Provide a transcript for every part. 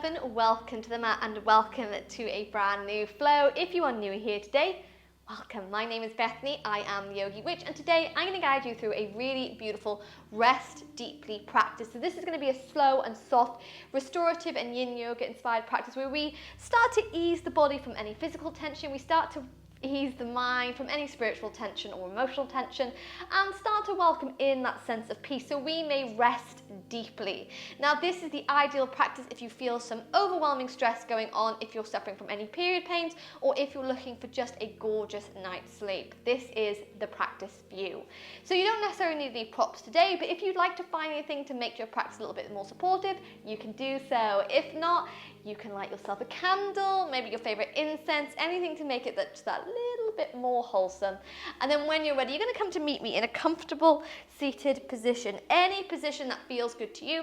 Coven, welcome to the mat and welcome to a brand new flow. If you are new here today, welcome. My name is Bethany, I am the Yogi Witch, and today I'm going to guide you through a really beautiful rest deeply practice. So this is going to be a slow and soft, restorative and yin yoga inspired practice where we start to ease the body from any physical tension, we start to ease the mind from any spiritual tension or emotional tension, and start to welcome in that sense of peace so we may rest deeply. Now this is the ideal practice if you feel some overwhelming stress going on, if you're suffering from any period pains, or if you're looking for just a gorgeous night's sleep. This is the practice for you. So you don't necessarily need the props today, but if you'd like to find anything to make your practice a little bit more supportive, you can do so. If not, you can light yourself a candle, maybe your favorite incense, anything to make it just that little bit more wholesome. And then when you're ready, you're going to come to meet me in a comfortable seated position, any position that feels good to you.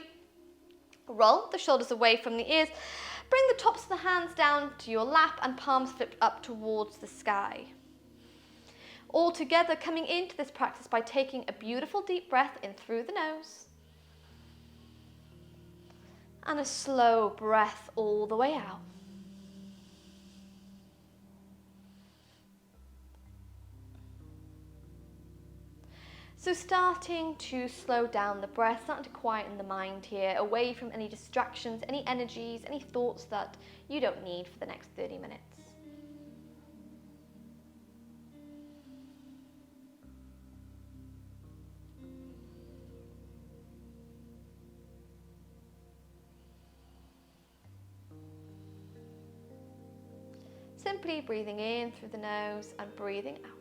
Roll the shoulders away from the ears, bring the tops of the hands down to your lap and palms flipped up towards the sky. All together, coming into this practice by taking a beautiful deep breath in through the nose and a slow breath all the way out. So starting to slow down the breath, starting to quieten the mind here, away from any distractions, any energies, any thoughts that you don't need for the next 30 minutes. Simply breathing in through the nose and breathing out.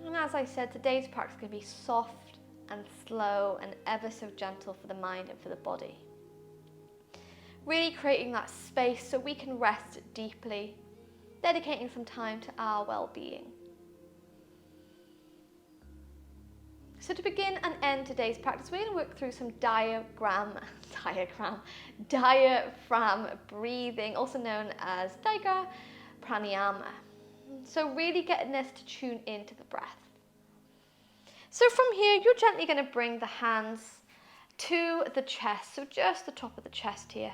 And as I said, today's practice can be soft and slow and ever so gentle for the mind and for the body. Really creating that space so we can rest deeply, dedicating some time to our well-being. So to begin and end today's practice, we're going to work through some diaphragm breathing, also known as Diga Pranayama. So really getting us to tune into the breath. So from here, you're gently going to bring the hands to the chest, so just the top of the chest here.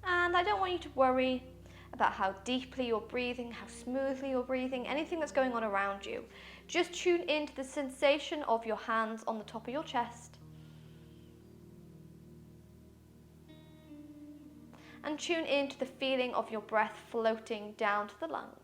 And I don't want you to worry about how deeply you're breathing, how smoothly you're breathing, anything that's going on around you. Just tune into the sensation of your hands on the top of your chest. And tune into the feeling of your breath floating down to the lungs.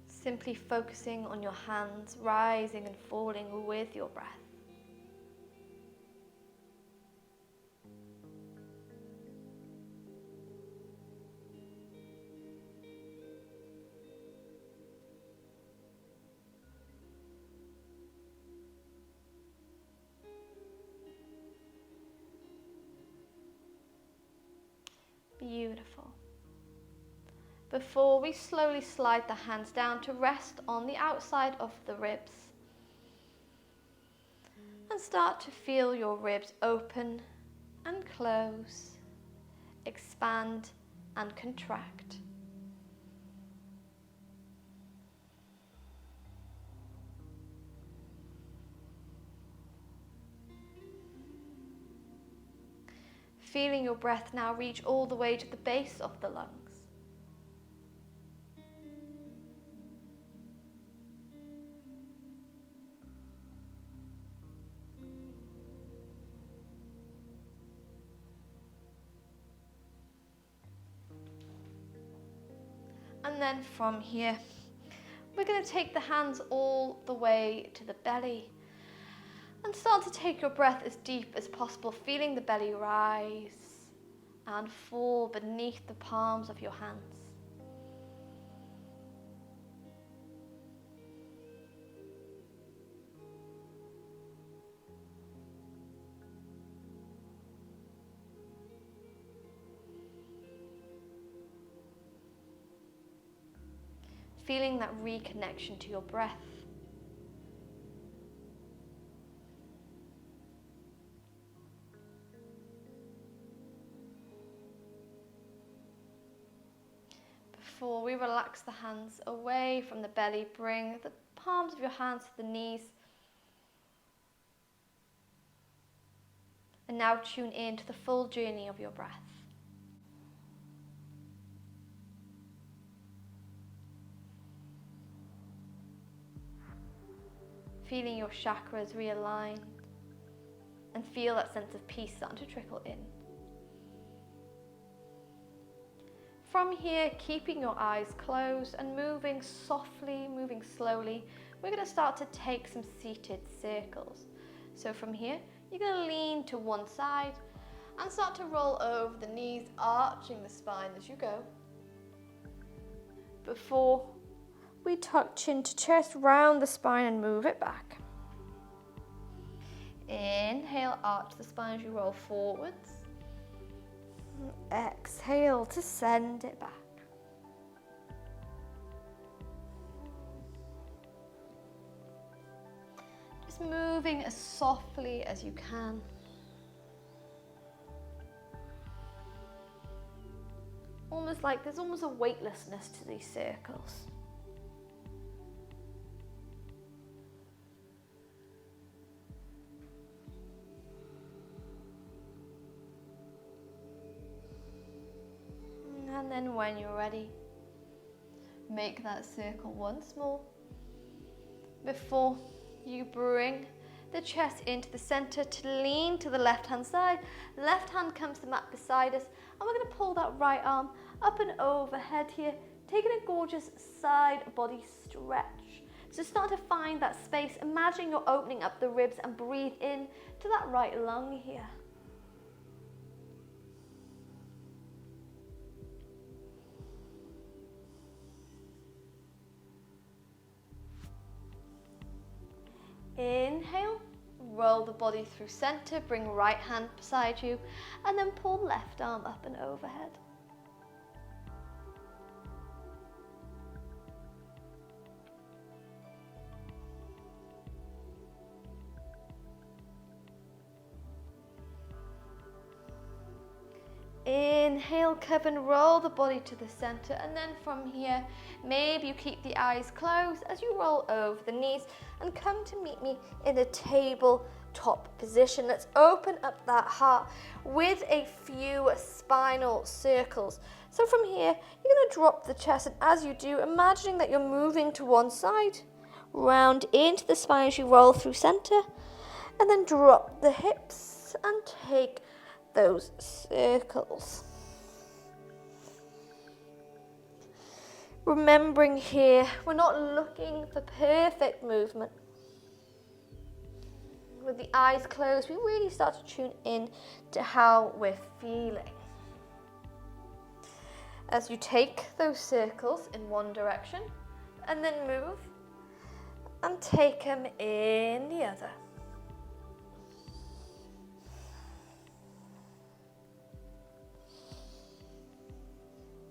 Simply focusing on your hands rising and falling with your breath. Beautiful. Before we slowly slide the hands down to rest on the outside of the ribs. And start to feel your ribs open and close, expand and contract. Feeling your breath now reach all the way to the base of the lungs. And then from here, we're going to take the hands all the way to the belly and start to take your breath as deep as possible, feeling the belly rise and fall beneath the palms of your hands. feeling that reconnection to your breath. Before we relax the hands away from the belly, bring the palms of your hands to the knees. And now tune in to the full journey of your breath. Feeling your chakras realign and feel that sense of peace starting to trickle in. From here, keeping your eyes closed and moving softly, moving slowly, we're going to start to take some seated circles. So from here, you're going to lean to one side and start to roll over the knees, arching the spine as you go. Before we tuck chin to chest, round the spine and move it back. Inhale, arch the spine as you roll forwards. Exhale to send it back. Just moving as softly as you can. Almost like there's almost a weightlessness to these circles. And then when you're ready, make that circle once more. Before you bring the chest into the center to lean to the left hand side. Left hand comes to the mat beside us, and we're going to pull that right arm up and overhead here, taking a gorgeous side body stretch. So start to find that space. Imagine you're opening up the ribs and breathe in to that right lung here. Inhale, roll the body through center, bring right hand beside you, and then pull left arm up and overhead. Inhale, Coven, roll the body to the center, and then from here, maybe you keep the eyes closed as you roll over the knees and come to meet me in a tabletop position. Let's open up that heart with a few spinal circles. So from here, you're going to drop the chest, and as you do, imagining that you're moving to one side, round into the spine as you roll through center, and then drop the hips and take those circles. Remembering here, we're not looking for perfect movement. With the eyes closed, we really start to tune in to how we're feeling. As you take those circles in one direction and then move and take them in the other.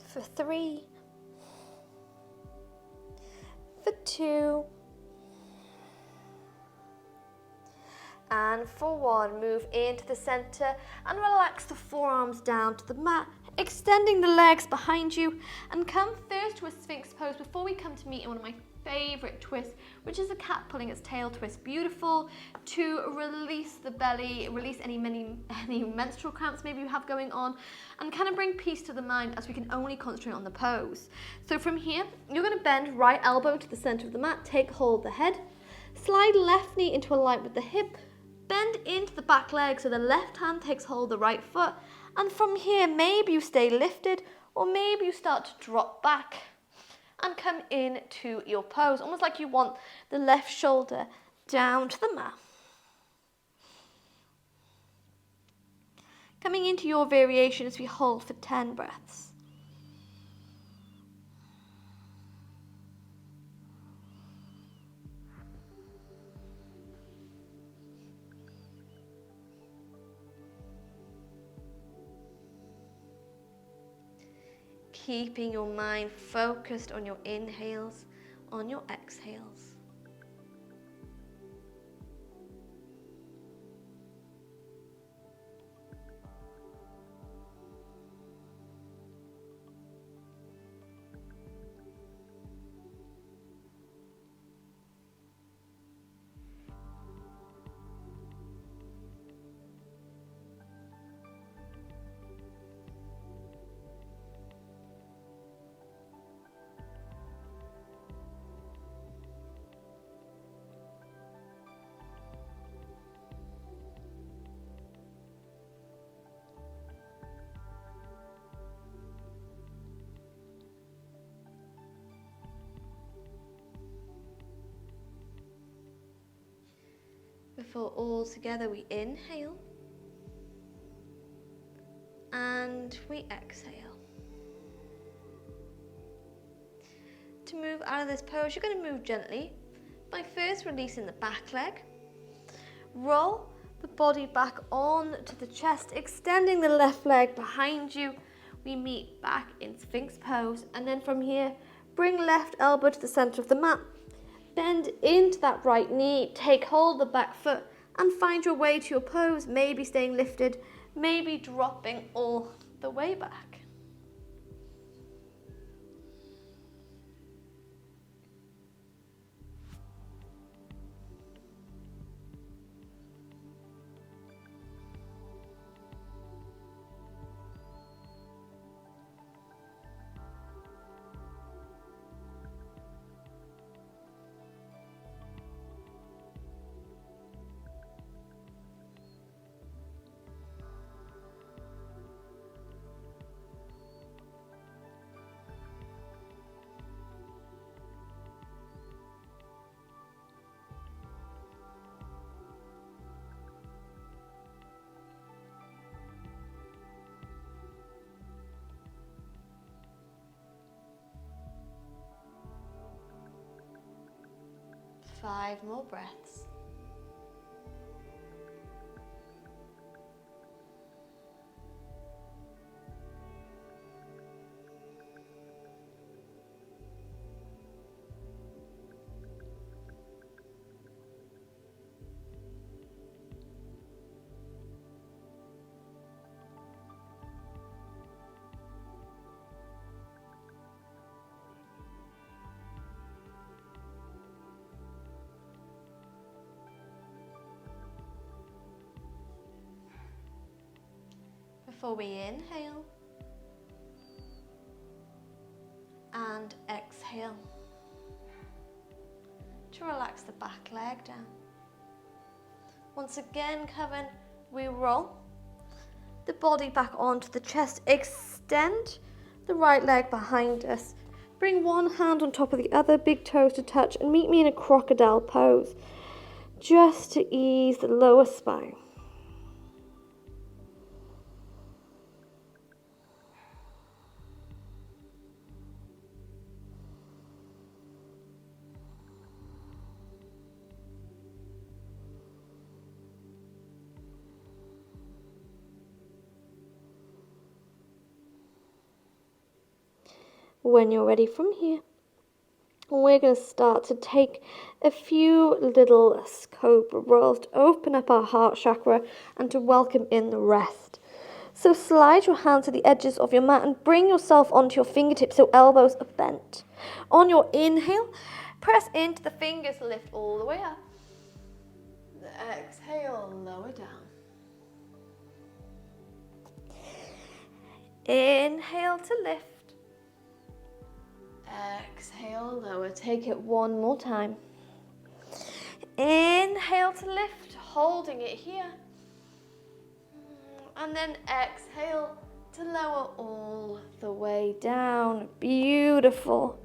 For 3, for 2, and for 1. Move into the center and relax the forearms down to the mat, extending the legs behind you, and come first to a Sphinx pose before we come to meet in one of my favorite twists, which is a cat pulling its tail twist. Beautiful to release the belly, release any menstrual cramps maybe you have going on, and kind of bring peace to the mind as we can only concentrate on the pose. So from here, you're going to bend right elbow to the center of the mat, take hold of the head, slide left knee into alignment with the hip, bend into the back leg so the left hand takes hold of the right foot, and from here maybe you stay lifted or maybe you start to drop back and come into your pose, almost like you want the left shoulder down to the mat. Coming into your variation as we hold for 10 breaths. keeping your mind focused on your inhales, on your exhales. Before all together we inhale and we exhale. To move out of this pose, you're going to move gently by first releasing the back leg. Roll the body back on to the chest, extending the left leg behind you. We meet back in Sphinx pose, and then from here, bring left elbow to the center of the mat. Bend into that right knee, take hold of the back foot and find your way to your pose, maybe staying lifted, maybe dropping all the way back. Five more breaths. Before we inhale and exhale, to relax the back leg down. Once again, Coven, we roll the body back onto the chest, extend the right leg behind us, bring one hand on top of the other, big toes to touch, and meet me in a crocodile pose, just to ease the lower spine. When you're ready from here, we're going to start to take a few little cobra rolls to open up our heart chakra and to welcome in the rest. So slide your hands to the edges of your mat and bring yourself onto your fingertips so elbows are bent. On your inhale, press into the fingers, lift all the way up. The exhale, lower down. Inhale to lift. Exhale, lower. Take it one more time. Inhale to lift, holding it here. And then exhale to lower all the way down. Beautiful.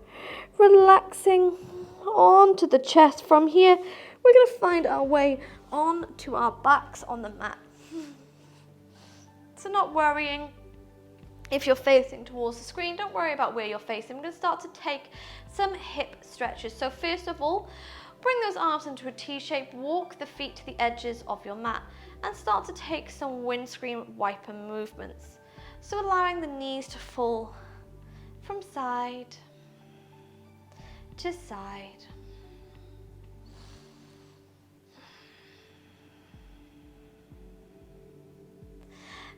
Relaxing onto the chest. From here, we're going to find our way onto our backs on the mat. So not worrying if you're facing towards the screen, don't worry about where you're facing. We're going to start to take some hip stretches. So first of all, bring those arms into a T shape, walk the feet to the edges of your mat and start to take some windscreen wiper movements. So allowing the knees to fall from side to side.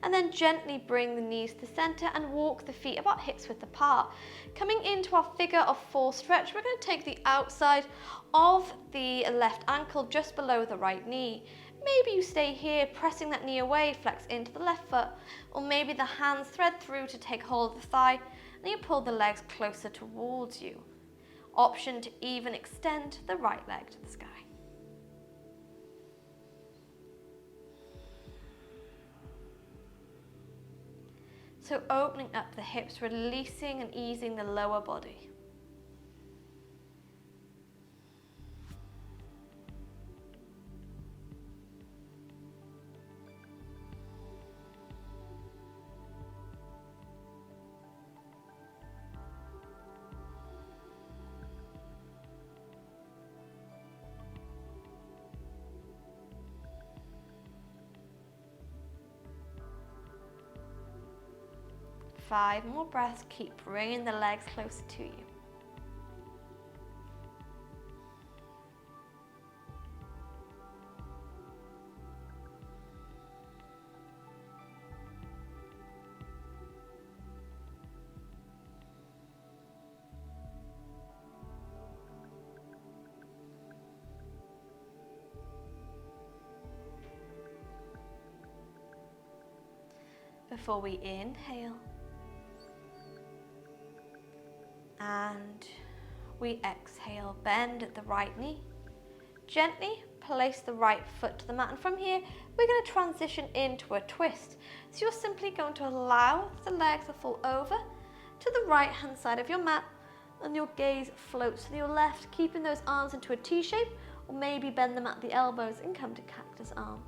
And then gently bring the knees to the center and walk the feet about hips width apart. Coming into our figure of four stretch, we're going to take the outside of the left ankle just below the right knee. Maybe you stay here, pressing that knee away, flex into the left foot, or maybe the hands thread through to take hold of the thigh, and you pull the legs closer towards you. Option to even extend the right leg to the sky. So opening up the hips, releasing and easing the lower body. Five more breaths, keep bringing the legs closer to you. Before we inhale, and we exhale, bend at the right knee. Gently place the right foot to the mat, and from here we're going to transition into a twist. So you're simply going to allow the legs to fall over to the right hand side of your mat, and your gaze floats to your left, keeping those arms into a T shape, or maybe bend them at the elbows and come to cactus arm.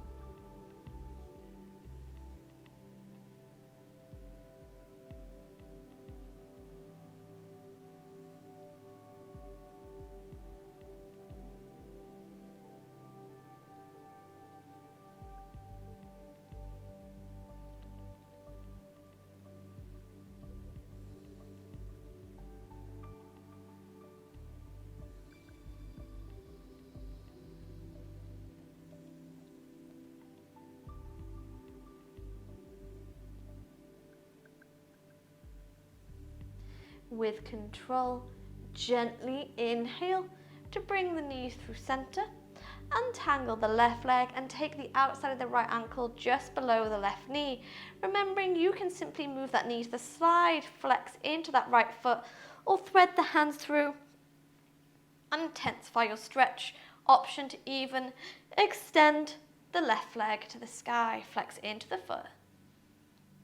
With control, gently inhale to bring the knees through center. Untangle the left leg and take the outside of the right ankle just below the left knee. Remembering you can simply move that knee to the side, flex into that right foot, or thread the hands through and intensify your stretch. Option to even extend the left leg to the sky, flex into the foot.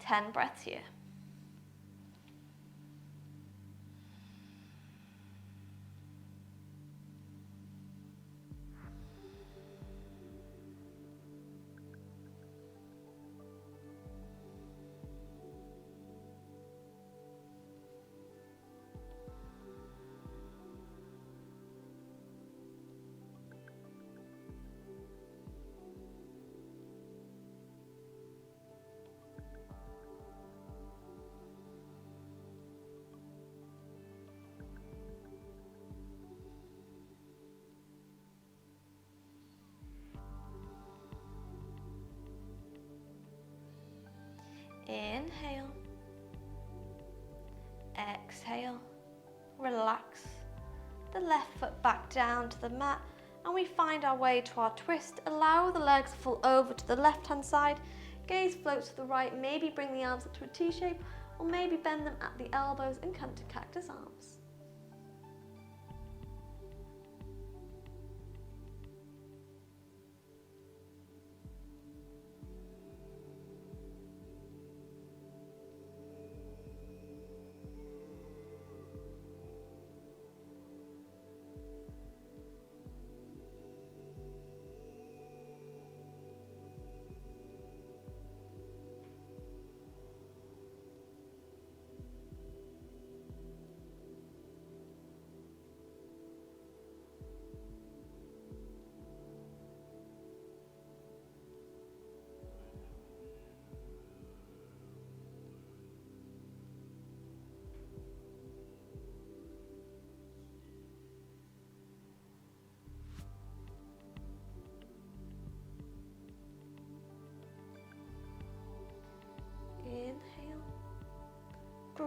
10 breaths here. Inhale, exhale, relax the left foot back down to the mat, and we find our way to our twist. Allow the legs to fall over to the left hand side, gaze floats to the right, maybe bring the arms up to a T shape, or maybe bend them at the elbows and come to cactus arms.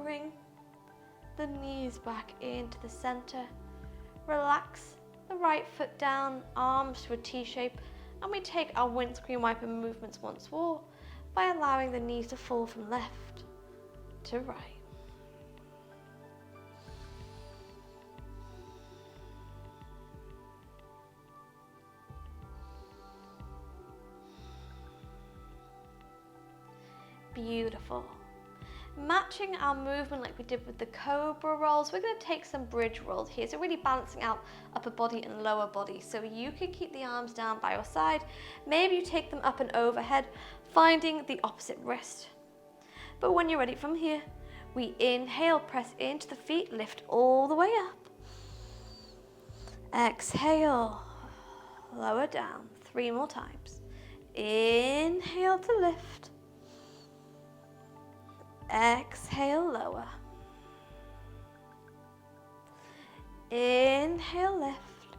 bring the knees back into the center. Relax the right foot down, arms to a T shape, and we take our windscreen wiper movements once more by allowing the knees to fall from left to right. Beautiful. Matching our movement like we did with the cobra rolls, we're going to take some bridge rolls here, so really balancing out upper body and lower body. So you can keep the arms down by your side, maybe you take them up and overhead, finding the opposite wrist. But when you're ready from here, we inhale, press into the feet, lift all the way up. Exhale, lower down, 3 more times. Inhale to lift. Exhale, lower. Inhale, lift.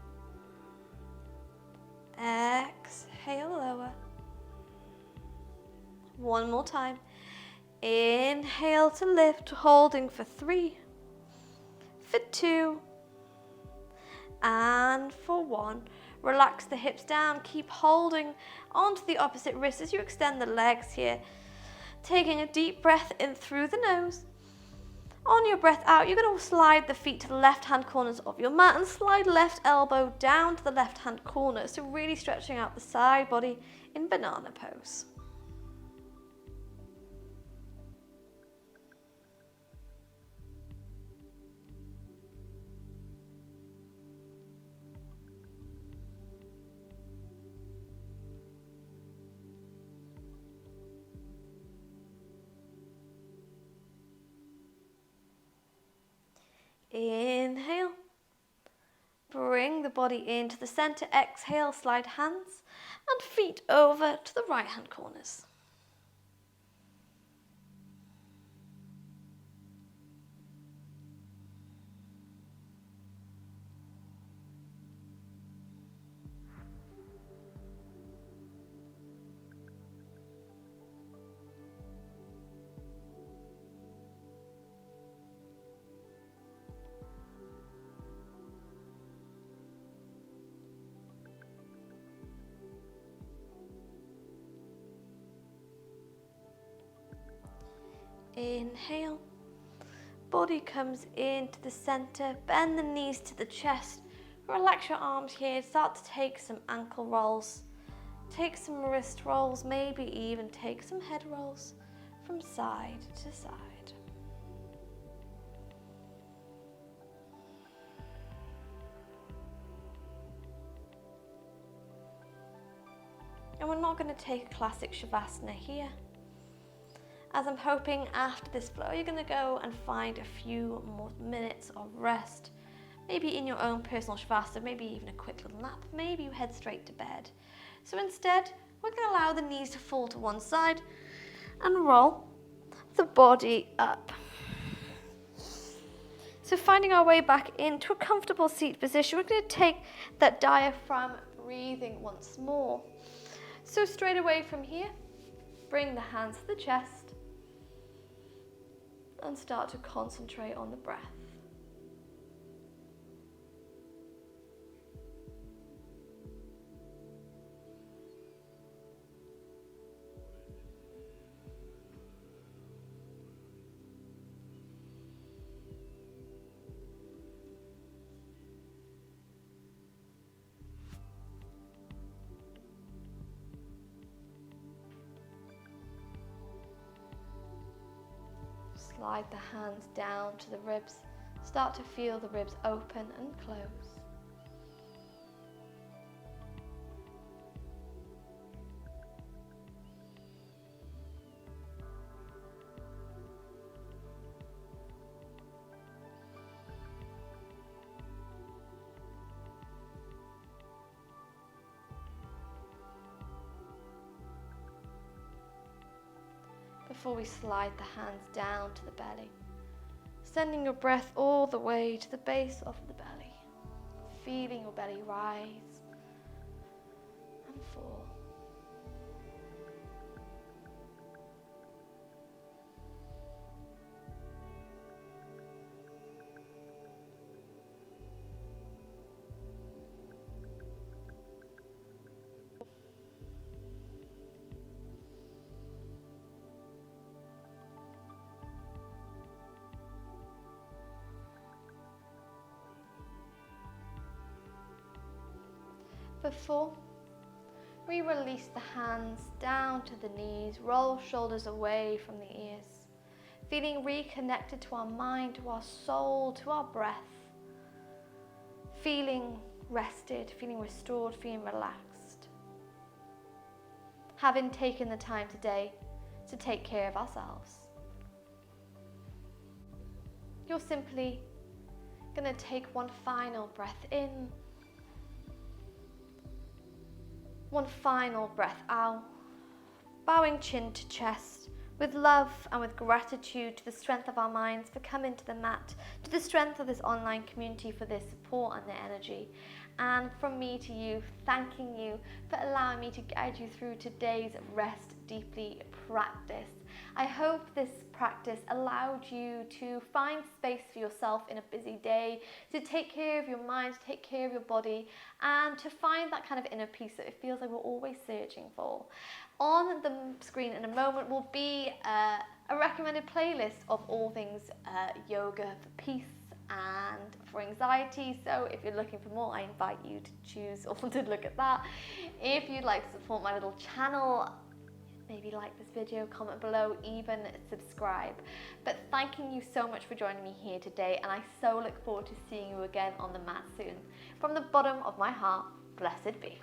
Exhale, lower. 1 more time. Inhale to lift, holding for 3, for 2, and for 1. Relax the hips down, keep holding onto the opposite wrist as you extend the legs here. Taking a deep breath in through the nose. On your breath out, you're going to slide the feet to the left-hand corners of your mat and slide left elbow down to the left-hand corner. So really stretching out the side body in banana pose. Inhale, bring the body into the center. Exhale, slide hands and feet over to the right hand corners. Inhale, body comes into the center, bend the knees to the chest, relax your arms here, start to take some ankle rolls, take some wrist rolls, maybe even take some head rolls from side to side. And we're not going to take a classic Shavasana here, as I'm hoping after this flow you're going to go and find a few more minutes of rest, maybe in your own personal Shavasana, maybe even a quick little nap, maybe you head straight to bed. So instead we're going to allow the knees to fall to one side and roll the body up. So finding our way back into a comfortable seat position, we're going to take that diaphragm breathing once more. So straight away from here, bring the hands to the chest and start to concentrate on the breath. Slide the hands down to the ribs. Start to feel the ribs open and close. Before we slide the hands down to the belly, sending your breath all the way to the base of the belly, feeling your belly rise and fall. before we release the hands down to the knees, roll shoulders away from the ears, feeling reconnected to our mind, to our soul, to our breath, feeling rested, feeling restored, feeling relaxed. Having taken the time today to take care of ourselves. You're simply going to take one final breath in, one final breath out, bowing chin to chest, with love and with gratitude to the strength of our minds for coming to the mat, to the strength of this online community for their support and their energy. And from me to you, thanking you for allowing me to guide you through today's Rest Deeply practice. I hope this practice allowed you to find space for yourself in a busy day, to take care of your mind, to take care of your body, and to find that kind of inner peace that it feels like we're always searching for. On the screen in a moment will be a recommended playlist of all things yoga for peace and for anxiety. So if you're looking for more, I invite you to choose or to look at that. If you'd like to support my little channel, maybe like this video, comment below, even subscribe. But thanking you so much for joining me here today, and I so look forward to seeing you again on the mat soon. From the bottom of my heart, blessed be.